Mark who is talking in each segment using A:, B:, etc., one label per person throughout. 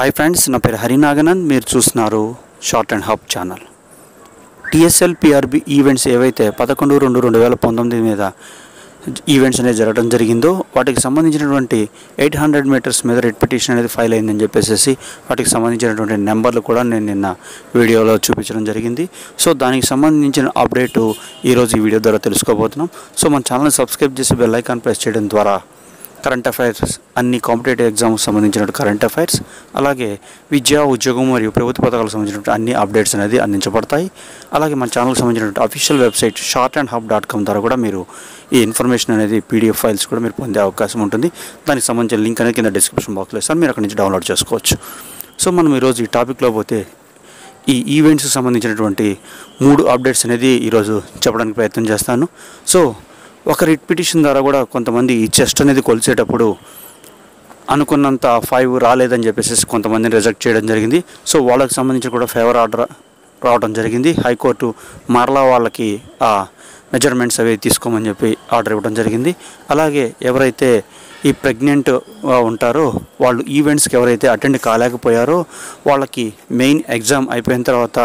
A: Hi friends, నా పేరు హరినాగనంద్. మీరు చూస్తున్నారు short and hub channel. TSL PRB events ఏవైతే 11/2/2019 మీద ఈవెంట్స్ అనేది జరగడం జరిగిందో వాటికి సంబంధించినటువంటి 800 మీటర్స్ మీద రిట్ పిటిషన్ అనేది ఫైల్ అయిందని చెప్పేసి వాటికి సంబంధించినటువంటి నెంబర్లు కూడా నేను నిన్న వీడియోలో చూపించడం జరిగింది. సో దానికి సంబంధించిన అప్డేటు ఈరోజు ఈ వీడియో ద్వారా తెలుసుకోబోతున్నాం. సో మన ఛానల్ని సబ్స్క్రైబ్ చేసి బెల్ ఐకాన్ ప్రెస్ చేయడం ద్వారా కరెంట్ అఫైర్స్, అన్ని కాంపిటేటివ్ ఎగ్జామ్స్ సంబంధించిన కరెంట్ అఫైర్స్, అలాగే విద్యా, ఉద్యోగం మరియు ప్రభుత్వ పథకాలకు సంబంధించిన అన్ని అప్డేట్స్ అనేది అందించబడతాయి. అలాగే మన ఛానల్కి సంబంధించిన అఫీషియల్ వెబ్సైట్ shortandhub.com ద్వారా కూడా మీరు ఈ ఇన్ఫర్మేషన్ అనేది PDF ఫైల్స్ కూడా మీరు పొందే అవకాశం ఉంటుంది. దానికి సంబంధించిన లింక్ అనేది కింద డిస్క్రిప్షన్ బాక్స్లో ఇస్తాను, మీరు అక్కడి నుంచి డౌన్లోడ్ చేసుకోవచ్చు. సో మనం ఈరోజు ఈ టాపిక్లో పోతే ఈ ఈవెంట్స్కి సంబంధించినటువంటి 3 అప్డేట్స్ అనేది ఈరోజు చెప్పడానికి ప్రయత్నం చేస్తాను. సో ఒక రిట్ పిటిషన్ ద్వారా కూడా కొంతమంది ఈ చెస్ట్ అనేది కొలిచేటప్పుడు అనుకున్నంత 5 రాలేదని చెప్పేసి కొంతమందిని రిజెక్ట్ చేయడం జరిగింది. సో వాళ్ళకి సంబంధించి కూడా ఫేవర్ ఆర్డర్ రావడం జరిగింది. హైకోర్టు మరలా వాళ్ళకి ఆ మెజర్మెంట్స్ అవి తీసుకోమని చెప్పి ఆర్డర్ ఇవ్వడం జరిగింది. అలాగే ఎవరైతే ఈ ప్రెగ్నెంట్ ఉంటారో వాళ్ళు ఈవెంట్స్కి ఎవరైతే అటెండ్ కాలేకపోయారో వాళ్ళకి మెయిన్ ఎగ్జామ్ అయిపోయిన తర్వాత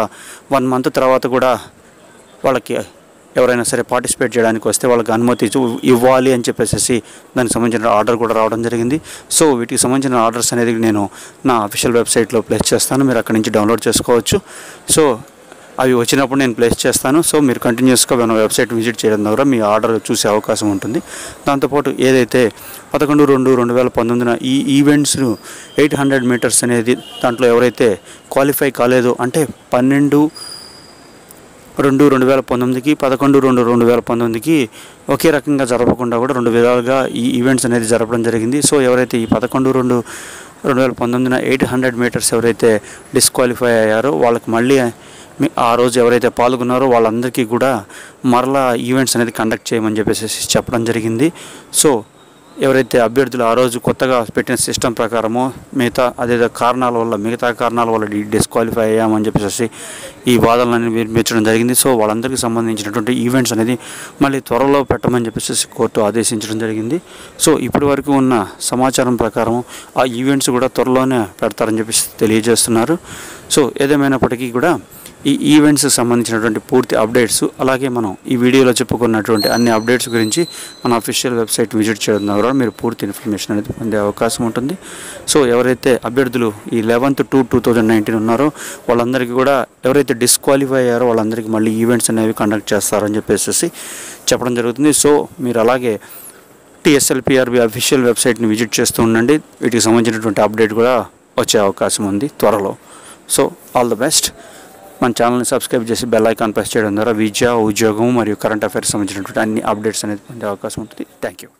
A: 1 మంత్ తర్వాత కూడా వాళ్ళకి ఎవరైనా సరే పార్టిసిపేట్ చేయడానికి వస్తే వాళ్ళకి అనుమతి ఇవ్వాలి అని చెప్పేసి దానికి సంబంధించిన ఆర్డర్ కూడా రావడం జరిగింది. సో వీటికి సంబంధించిన ఆర్డర్స్ అనేది నేను నా అఫీషియల్ వెబ్సైట్లో ప్లేస్ చేస్తాను, మీరు అక్కడి నుంచి డౌన్లోడ్ చేసుకోవచ్చు. సో అవి వచ్చినప్పుడు నేను ప్లేస్ చేస్తాను. సో మీరు కంటిన్యూస్గా మన వెబ్సైట్ విజిట్ చేయడం ద్వారా మీ ఆర్డర్ చూసే అవకాశం ఉంటుంది. దాంతోపాటు ఏదైతే 11/2/2019 ఈ ఈవెంట్స్ 800 మీటర్స్ అనేది దాంట్లో ఎవరైతే క్వాలిఫై కాలేదో, అంటే 12/2/2019కి 11/2/2019కి ఒకే రకంగా జరపకుండా కూడా 2 విధాలుగా ఈ ఈవెంట్స్ అనేది జరపడం జరిగింది. సో ఎవరైతే ఈ 11/2/2019 800 మీటర్స్ ఎవరైతే డిస్క్వాలిఫై అయ్యారో వాళ్ళకి మళ్ళీ ఆ రోజు ఎవరైతే పాల్గొన్నారో వాళ్ళందరికీ కూడా మరలా ఈవెంట్స్ అనేది కండక్ట్ చేయమని చెప్పేసి చెప్పడం జరిగింది. సో ఎవరైతే అభ్యర్థులు ఆ రోజు కొత్తగా పెట్టిన సిస్టమ్ ప్రకారమో మిగతా కారణాల వల్ల డిస్క్వాలిఫై అయ్యామని చెప్పేసి ఈ వాదనలను వినిపించడం జరిగింది. సో వాళ్ళందరికీ సంబంధించినటువంటి ఈవెంట్స్ అనేది మళ్ళీ త్వరలో పెట్టమని చెప్పేసి కోర్టు ఆదేశించడం జరిగింది. సో ఇప్పటి వరకు ఉన్న సమాచారం ప్రకారం ఆ ఈవెంట్స్ కూడా త్వరలోనే పెడతారని చెప్పేసి తెలియజేస్తున్నారు. సో ఏదేమైనప్పటికీ కూడా ఈ ఈవెంట్స్కి సంబంధించినటువంటి పూర్తి అప్డేట్స్, అలాగే మనం ఈ వీడియోలో చెప్పుకున్నటువంటి అన్ని అప్డేట్స్ గురించి మన అఫీషియల్ వెబ్సైట్ విజిట్ చేయడం ద్వారా మీరు పూర్తి ఇన్ఫర్మేషన్ అనేది పొందే అవకాశం ఉంటుంది. సో ఎవరైతే అభ్యర్థులు ఈ 11/2/2019 ఉన్నారో వాళ్ళందరికీ కూడా, ఎవరైతే డిస్క్వాలిఫై అయ్యారో వాళ్ళందరికీ మళ్ళీ ఈవెంట్స్ అనేవి కండక్ట్ చేస్తారని చెప్పేసి చెప్పడం జరుగుతుంది. సో మీరు అలాగే టీఎస్ఎల్ పిఆర్బి అఫీషియల్ వెబ్సైట్ని విజిట్ చేస్తూ ఉండండి, వీటికి సంబంధించినటువంటి అప్డేట్ కూడా వచ్చే అవకాశం ఉంది త్వరలో. So all the best. మన ఛానల్ని సబ్స్క్రైబ్ చేసి బెల్ ఐకాన్ ప్రెస్ చేయడం ద్వారా విద్య, ఉద్యోగం మరియు కరెంట్ అఫైర్స్ సంబంధించినటువంటి అన్ని అప్డేట్స్ అనేది పొందే అవకాశం ఉంటుంది. Thank you.